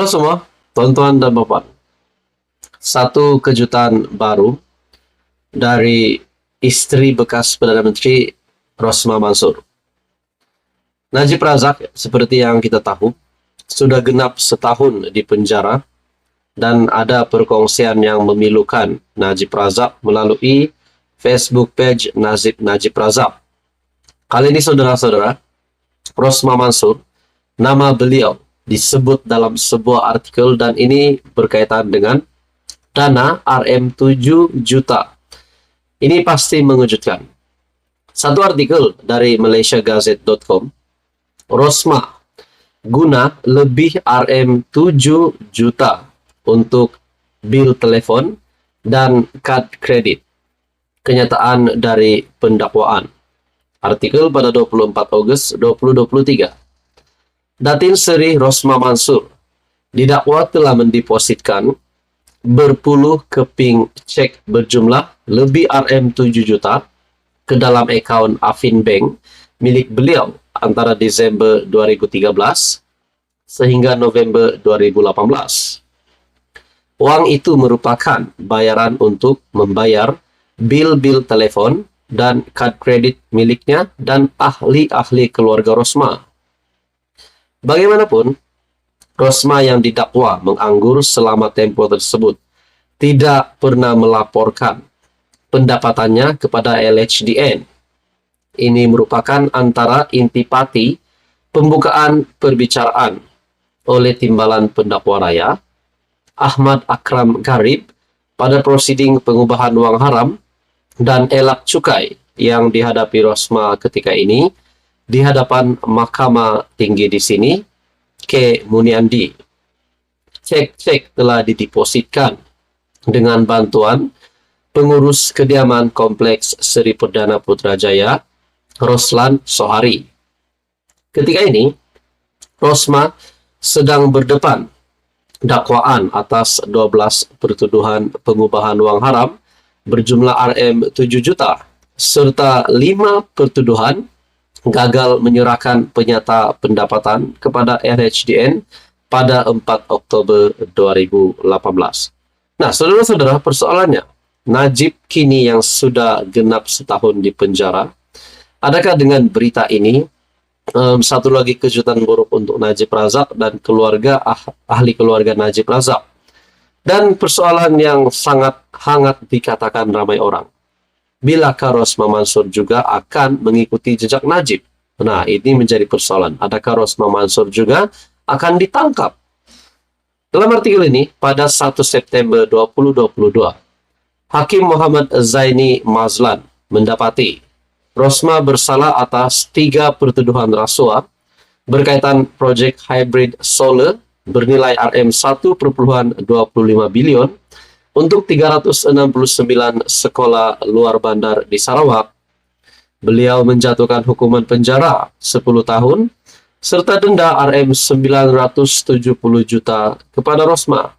Halo semua, tuan-tuan dan bapak. Satu kejutan baru dari istri bekas Perdana Menteri Rosmah Mansur. Najib Razak, seperti yang kita tahu, sudah genap setahun di penjara dan ada perkongsian yang memilukan Najib Razak melalui Facebook page Najib Razak. Kali ini saudara-saudara, Rosmah Mansur, nama beliau disebut dalam sebuah artikel dan ini berkaitan dengan dana RM7 juta. Ini pasti mengejutkan. Satu artikel dari malaysiagazette.com, Rosmah guna lebih RM7 juta untuk bil telepon dan kad kredit. Kenyataan dari pendakwaan. Artikel pada 24 Ogos 2023. Datin Seri Rosmah Mansur didakwa telah mendepositkan berpuluh keping cek berjumlah lebih RM7 juta ke dalam akaun Affin Bank milik beliau antara Desember 2013 sehingga November 2018. Uang itu merupakan bayaran untuk membayar bil-bil telepon dan kad kredit miliknya dan ahli-ahli keluarga Rosmah. Bagaimanapun, Rosmah yang didakwa menganggur selama tempoh tersebut tidak pernah melaporkan pendapatannya kepada LHDN. Ini merupakan antara intipati pembukaan perbicaraan oleh Timbalan Pendakwa Raya Ahmad Akram Garib pada prosiding pengubahan wang haram dan elak cukai yang dihadapi Rosmah ketika ini di hadapan Mahkamah Tinggi di sini, K. Muniandi. Cek-cek telah didepositkan dengan bantuan pengurus kediaman Kompleks Seri Perdana Putrajaya, Roslan Sohari. Ketika ini, Rosmah sedang berdepan dakwaan atas 12 pertuduhan pengubahan wang haram berjumlah RM7 juta, serta 5 pertuduhan gagal menyerahkan penyata pendapatan kepada LHDN pada 4 Oktober 2018. Nah, saudara-saudara, persoalannya, Najib kini yang sudah genap setahun di penjara. Adakah dengan berita ini satu lagi kejutan buruk untuk Najib Razak dan keluarga ahli keluarga Najib Razak? Dan persoalan yang sangat hangat dikatakan ramai orang. Bilakah Rosmah Mansur juga akan mengikuti jejak Najib? Nah, ini menjadi persoalan. Adakah Rosmah Mansur juga akan ditangkap? Dalam artikel ini, pada 1 September 2022, Hakim Muhammad Zaini Mazlan mendapati Rosmah bersalah atas 3 pertuduhan rasuah berkaitan proyek hybrid solar bernilai RM1,25 bilion untuk 369 sekolah luar bandar di Sarawak. Beliau menjatuhkan hukuman penjara 10 tahun serta denda RM970 juta kepada Rosmah.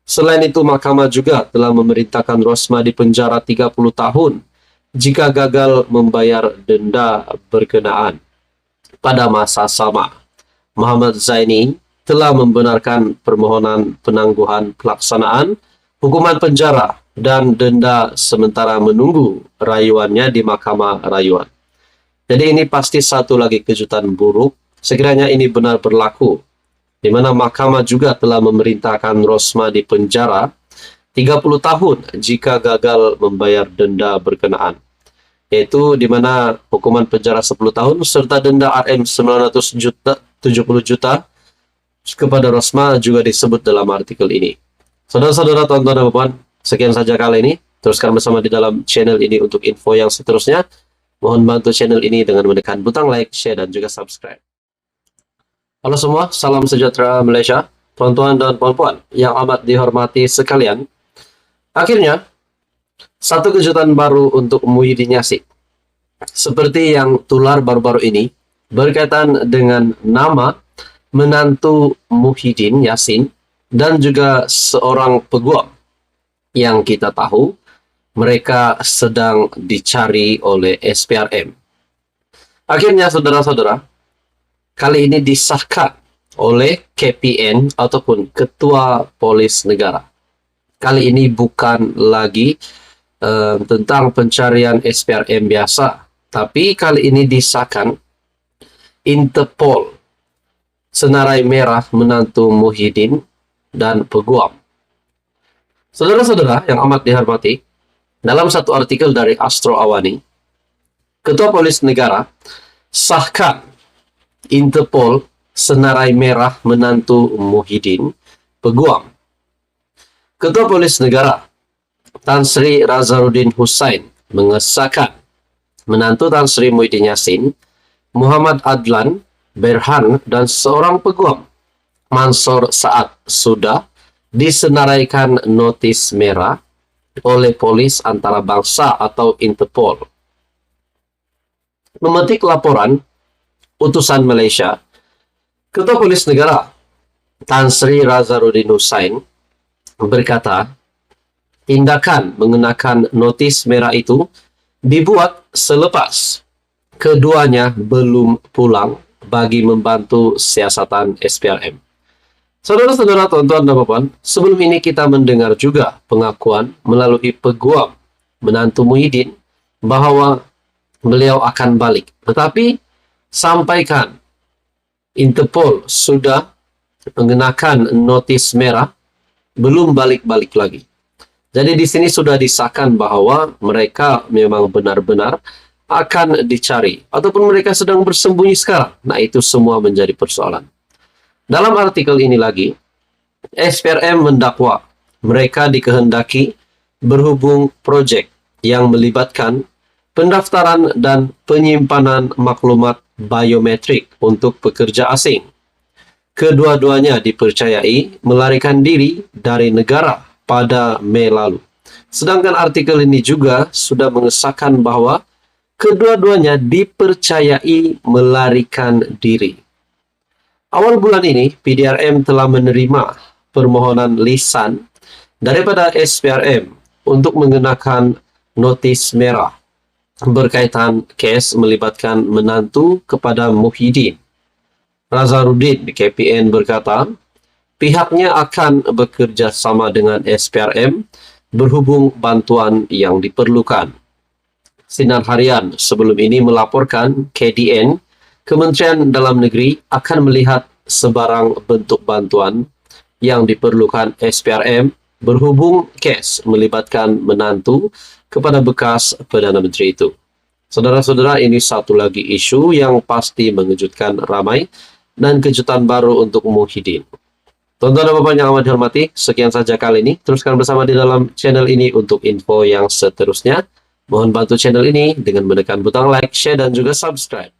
Selain itu, mahkamah juga telah memerintahkan Rosmah dipenjara 30 tahun jika gagal membayar denda berkenaan. Pada masa sama, Muhammad Zaini telah membenarkan permohonan penangguhan pelaksanaan hukuman penjara dan denda sementara menunggu rayuannya di Mahkamah Rayuan. Jadi ini pasti satu lagi kejutan buruk, sekiranya ini benar berlaku, di mana mahkamah juga telah memerintahkan Rosmah di penjara 30 tahun jika gagal membayar denda berkenaan, yaitu di mana hukuman penjara 10 tahun serta denda RM970 juta kepada Rosmah juga disebut dalam artikel ini. Saudara-saudara, tonton dan bapak, sekian saja kali ini. Teruskan bersama di dalam channel ini untuk info yang seterusnya. Mohon bantu channel ini dengan menekan butang like, share, dan juga subscribe. Halo semua, salam sejahtera Malaysia, tuan-tuan dan puan-puan yang amat dihormati sekalian. Akhirnya, satu kejutan baru untuk Muhyiddin Yassin. Seperti yang tular baru-baru ini, berkaitan dengan nama menantu Muhyiddin Yassin dan juga seorang peguam yang kita tahu mereka sedang dicari oleh SPRM. Akhirnya, saudara-saudara, kali ini disahkan oleh KPN ataupun Ketua Polis Negara. Kali ini bukan lagi tentang pencarian SPRM biasa, tapi kali ini disahkan Interpol senarai merah menantu Muhyiddin dan peguam. Saudara-saudara yang amat dihormati, dalam satu artikel dari Astro Awani, Ketua Polis Negara sahkan Interpol senarai merah menantu Muhyiddin peguam. Ketua Polis Negara Tan Sri Razaruddin Hussain mengesahkan menantu Tan Sri Muhyiddin Yassin, Muhammad Adlan, Berhan, dan seorang peguam, Mansor Saad, sudah disenaraikan notis merah oleh polis antarabangsa atau Interpol. Memetik laporan utusan Malaysia, Ketua Polis Negara Tan Sri Razaruddin Hussain berkata, tindakan mengenakan notis merah itu dibuat selepas keduanya belum pulang bagi membantu siasatan SPRM. Saudara-saudara, tuan-tuan dan puan, sebelum ini kita mendengar juga pengakuan melalui peguam menantu Muhyiddin bahwa beliau akan balik. Tetapi sampaikan Interpol sudah mengenakan notis merah, belum balik-balik lagi. Jadi di sini sudah disahkan bahwa mereka memang benar-benar akan dicari ataupun mereka sedang bersembunyi sekarang. Nah, itu semua menjadi persoalan. Dalam artikel ini lagi, SPRM mendakwa mereka dikehendaki berhubung proyek yang melibatkan pendaftaran dan penyimpanan maklumat biometrik untuk pekerja asing. Kedua-duanya dipercayai melarikan diri dari negara pada Mei lalu. Sedangkan artikel ini juga sudah mengesahkan bahwa kedua-duanya dipercayai melarikan diri. Awal bulan ini, PDRM telah menerima permohonan lisan daripada SPRM untuk mengenakan notis merah berkaitan kes melibatkan menantu kepada Muhyiddin. Razaruddin KPN berkata, pihaknya akan bekerja sama dengan SPRM berhubung bantuan yang diperlukan. Sinar Harian sebelum ini melaporkan KDN, Kementerian Dalam Negeri, akan melihat sebarang bentuk bantuan yang diperlukan SPRM berhubung kes melibatkan menantu kepada bekas Perdana Menteri itu. Saudara-saudara, ini satu lagi isu yang pasti mengejutkan ramai dan kejutan baru untuk Muhyiddin. Tuan-tuan dan puan yang amat dihormati, sekian saja kali ini. Teruskan bersama di dalam channel ini untuk info yang seterusnya. Mohon bantu channel ini dengan menekan butang like, share, dan juga subscribe.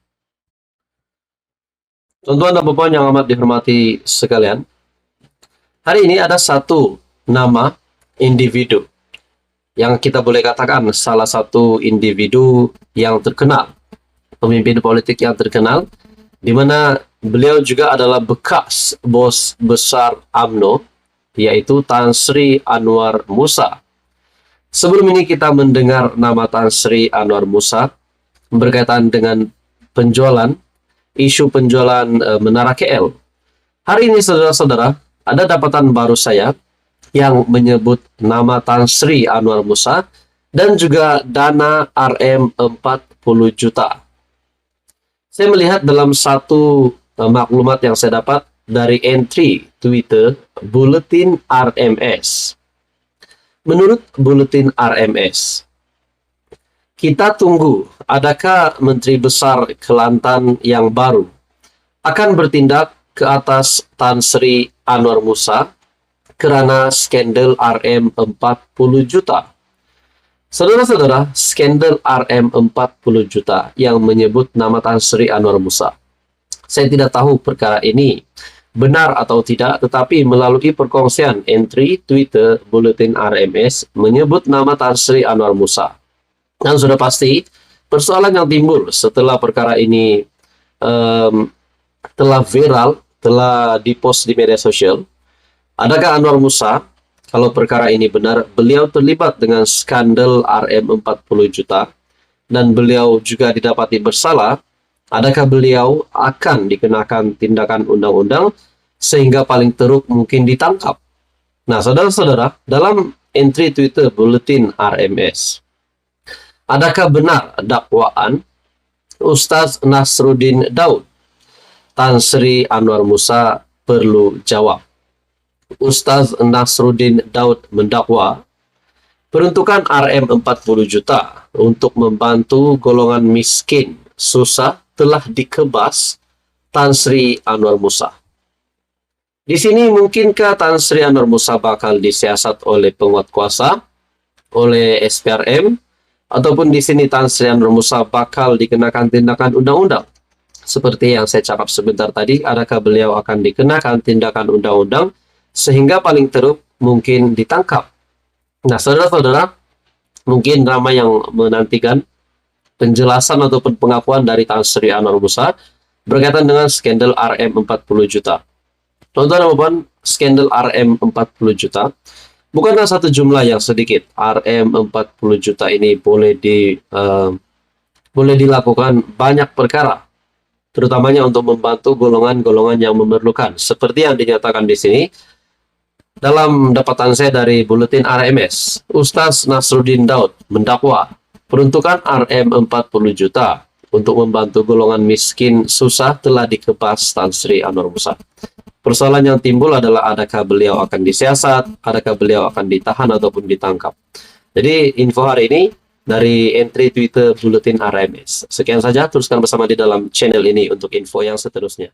Tuan-tuan dan puan yang amat dihormati sekalian, hari ini ada satu nama individu yang kita boleh katakan salah satu individu yang terkenal, pemimpin politik yang terkenal, di mana beliau juga adalah bekas bos besar UMNO, yaitu Tan Sri Anwar Musa. Sebelum ini kita mendengar nama Tan Sri Anwar Musa berkaitan dengan isu penjualan Menara KL. Hari ini saudara-saudara, ada dapatan baru saya yang menyebut nama Tan Sri Anwar Musa dan juga dana RM 40 juta. Saya melihat dalam satu maklumat yang saya dapat dari entry Twitter Buletin RMS. Menurut Buletin RMS, kita tunggu adakah Menteri Besar Kelantan yang baru akan bertindak ke atas Tan Sri Anwar Musa kerana skandal RM 40 juta. Saudara-saudara, skandal RM 40 juta yang menyebut nama Tan Sri Anwar Musa. Saya tidak tahu perkara ini benar atau tidak, tetapi melalui perkongsian entry Twitter Buletin RMS menyebut nama Tan Sri Anwar Musa. Dan sudah pasti, persoalan yang timbul setelah perkara ini telah viral, telah dipost di media sosial. Adakah Anwar Musa, kalau perkara ini benar, beliau terlibat dengan skandal RM 40 juta dan beliau juga didapati bersalah Adakah beliau akan dikenakan tindakan undang-undang sehingga paling teruk mungkin ditangkap? Nah, saudara-saudara, dalam entry Twitter Buletin RMS, adakah benar dakwaan Ustaz Nasruddin Daud? Tan Sri Anwar Musa perlu jawab. Ustaz Nasruddin Daud mendakwa peruntukan RM 40 juta untuk membantu golongan miskin susah telah dikebas Tan Sri Anwar Musa. Di sini mungkinkah Tan Sri Anwar Musa bakal disiasat oleh penguat kuasa, oleh SPRM, ataupun di sini Tan Sri Anwar Musa bakal dikenakan tindakan undang-undang? Seperti yang saya cakap sebentar tadi, adakah beliau akan dikenakan tindakan undang-undang sehingga paling teruk mungkin ditangkap? Nah, saudara-saudara, mungkin ramai yang menantikan penjelasan ataupun pengakuan dari Tan Sri Anwar Musa berkaitan dengan skandal RM 40 juta. Teman-teman, skandal RM 40 juta bukanlah satu jumlah yang sedikit. RM 40 juta ini boleh dilakukan banyak perkara, terutamanya untuk membantu golongan-golongan yang memerlukan. Seperti yang dinyatakan di sini, dalam dapatan saya dari Buletin RMS, Ustaz Nasruddin Daud mendakwa peruntukan RM 40 juta untuk membantu golongan miskin susah telah dikebas Tan Sri Anwar Musa. Persoalan yang timbul adalah adakah beliau akan disiasat, adakah beliau akan ditahan ataupun ditangkap. Jadi info hari ini dari entry Twitter Buletin RMS. Sekian saja, teruskan bersama di dalam channel ini untuk info yang seterusnya.